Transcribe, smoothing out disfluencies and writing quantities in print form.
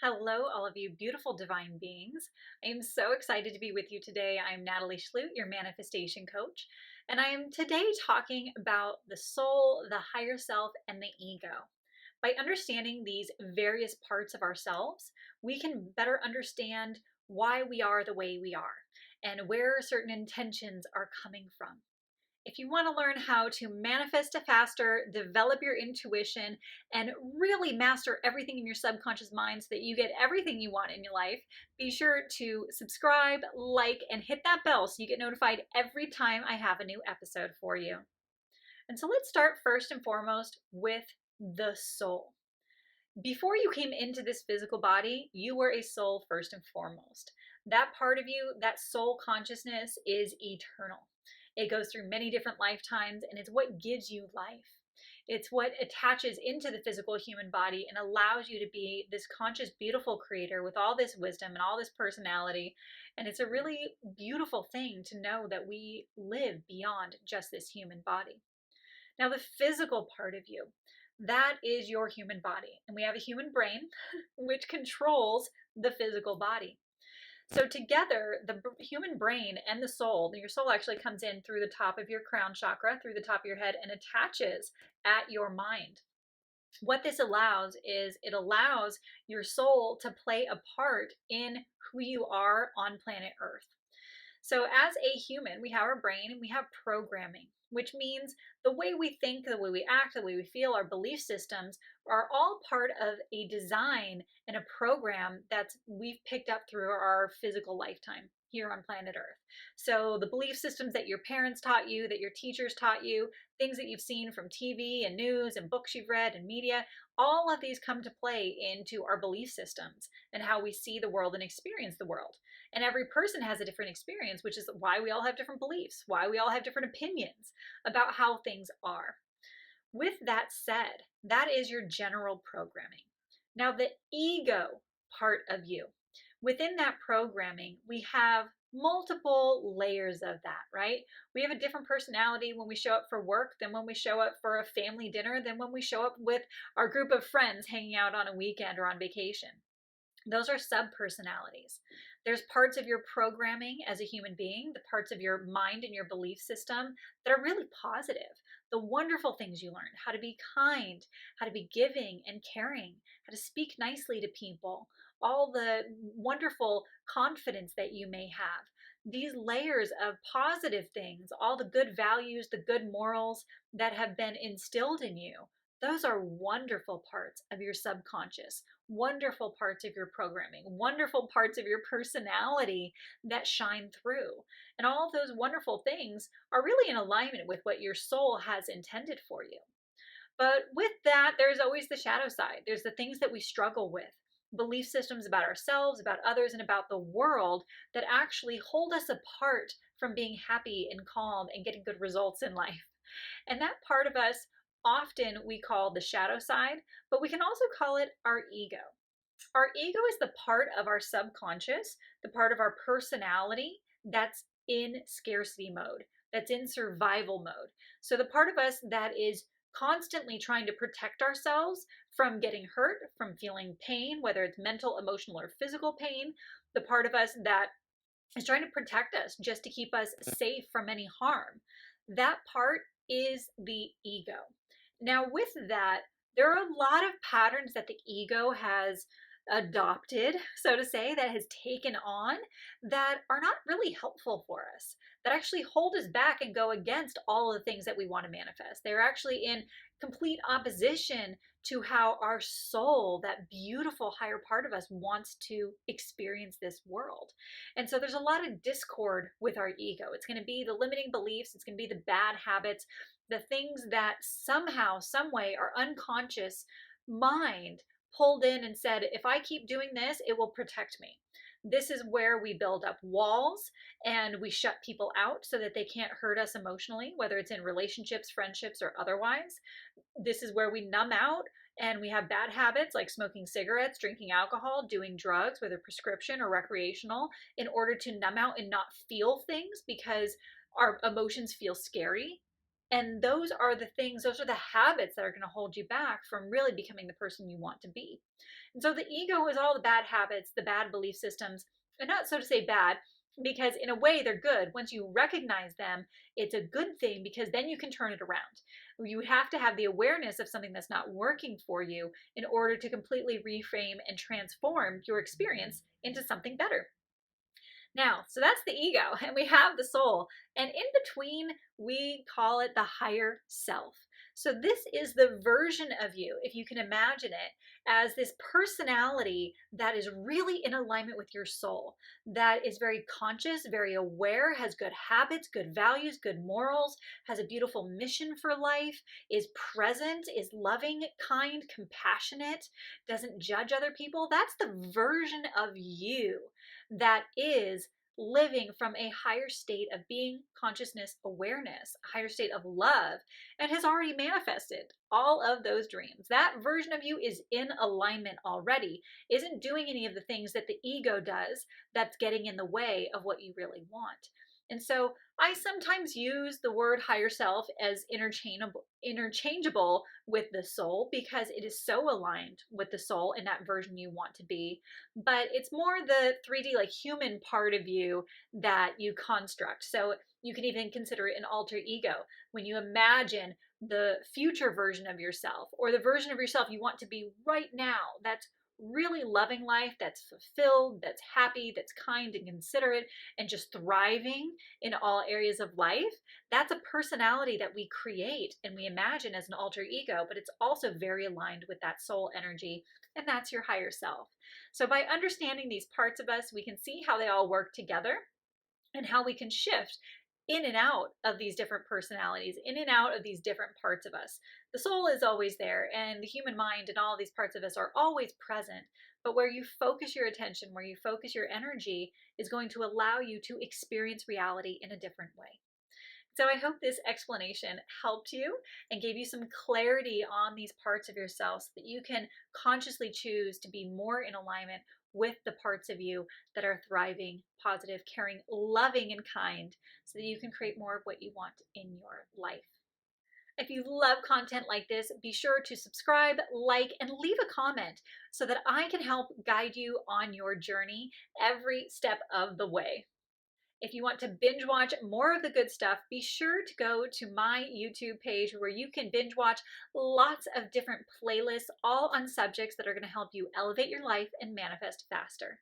Hello, all of you beautiful divine beings. I am so excited to be with you today. I'm Natalie Schlute, your manifestation coach, and I am today talking about the soul, the higher self, and the ego. By understanding these various parts of ourselves, we can better understand why we are the way we are and where certain intentions are coming from. If you want to learn how to manifest faster, develop your intuition, and really master everything in your subconscious mind so that you get everything you want in your life, be sure to subscribe, like, and hit that bell so you get notified every time I have a new episode for you. And so let's start first and foremost with the soul. Before you came into this physical body, you were a soul first and foremost. That part of you, that soul consciousness, is eternal. It goes through many different lifetimes, and it's what gives you life. It's what attaches into the physical human body and allows you to be this conscious, beautiful creator with all this wisdom and all this personality. And it's a really beautiful thing to know that we live beyond just this human body. Now, the physical part of you, that is your human body. And we have a human brain, which controls the physical body. So together, the human brain and the soul, your soul actually comes in through the top of your crown chakra, through the top of your head, and attaches at your mind. What this allows is it allows your soul to play a part in who you are on planet Earth. So as a human, we have our brain and we have programming, which means the way we think, the way we act, the way we feel, our belief systems are all part of a design and a program that we've picked up through our physical lifetime here on planet Earth. So the belief systems that your parents taught you, that your teachers taught you, things that you've seen from TV and news and books you've read and media, all of these come to play into our belief systems and how we see the world and experience the world. And every person has a different experience, which is why we all have different beliefs, why we all have different opinions about how things are. With that said, that is your general programming. Now, the ego part of you, within that programming, we have multiple layers of that, right? We have a different personality when we show up for work than when we show up for a family dinner, than when we show up with our group of friends hanging out on a weekend or on vacation. Those are sub-personalities. There's parts of your programming as a human being, the parts of your mind and your belief system that are really positive. The wonderful things you learned, how to be kind, how to be giving and caring, how to speak nicely to people, all the wonderful confidence that you may have. These layers of positive things, all the good values, the good morals that have been instilled in you, those are wonderful parts of your subconscious, wonderful parts of your programming, wonderful parts of your personality that shine through. And all of those wonderful things are really in alignment with what your soul has intended for you. But with that, there's always the shadow side. There's the things that we struggle with, belief systems about ourselves, about others, and about the world that actually hold us apart from being happy and calm and getting good results in life. And that part of us often we call the shadow side, but we can also call it our ego. Our ego is the part of our subconscious, the part of our personality that's in scarcity mode, that's in survival mode. So the part of us that is constantly trying to protect ourselves from getting hurt, from feeling pain, whether it's mental, emotional, or physical pain, the part of us that is trying to protect us just to keep us safe from any harm. That part is the ego. Now, with that, there are a lot of patterns that the ego has adopted, so to say, that has taken on that are not really helpful for us, that actually hold us back and go against all of the things that we want to manifest. They're actually in complete opposition to how our soul, that beautiful higher part of us, wants to experience this world. And so there's a lot of discord with our ego. It's going to be the limiting beliefs, it's going to be the bad habits, the things that somehow, some way, our unconscious mind pulled in and said, if I keep doing this, it will protect me. This is where we build up walls and we shut people out so that they can't hurt us emotionally, whether it's in relationships, friendships, or otherwise. This is where we numb out and we have bad habits like smoking cigarettes, drinking alcohol, doing drugs, whether prescription or recreational, in order to numb out and not feel things because our emotions feel scary. And those are the things, those are the habits that are going to hold you back from really becoming the person you want to be. And so the ego is all the bad habits, the bad belief systems, and not so to say bad, because in a way they're good. Once you recognize them, it's a good thing because then you can turn it around. You have to have the awareness of something that's not working for you in order to completely reframe and transform your experience into something better. Now, so that's the ego, and we have the soul. And in between, we call it the higher self. So, this is the version of you, if you can imagine it, as this personality that is really in alignment with your soul, that is very conscious, very aware, has good habits, good values, good morals, has a beautiful mission for life, is present, is loving, kind, compassionate, doesn't judge other people. That's the version of you that is living from a higher state of being, consciousness, awareness, a higher state of love, and has already manifested all of those dreams. That version of you is in alignment already, isn't doing any of the things that the ego does that's getting in the way of what you really want. And so I sometimes use the word higher self as interchangeable with the soul because it is so aligned with the soul and that version you want to be. But it's more the 3D, like human part of you that you construct. So you can even consider it an alter ego. When you imagine the future version of yourself or the version of yourself you want to be right now, that's really loving life, that's fulfilled, that's happy, that's kind and considerate, and just thriving in all areas of life, that's a personality that we create and we imagine as an alter ego, but it's also very aligned with that soul energy, and that's your higher self. So by understanding these parts of us, we can see how they all work together and how we can shift in and out of these different personalities, in and out of these different parts of us. The soul is always there, and the human mind and all these parts of us are always present. But where you focus your attention, where you focus your energy, is going to allow you to experience reality in a different way. So I hope this explanation helped you and gave you some clarity on these parts of yourself so that you can consciously choose to be more in alignment with the parts of you that are thriving, positive, caring, loving, and kind so that you can create more of what you want in your life. If you love content like this, be sure to subscribe, like, and leave a comment so that I can help guide you on your journey every step of the way. If you want to binge watch more of the good stuff, be sure to go to my YouTube page where you can binge watch lots of different playlists, all on subjects that are going to help you elevate your life and manifest faster.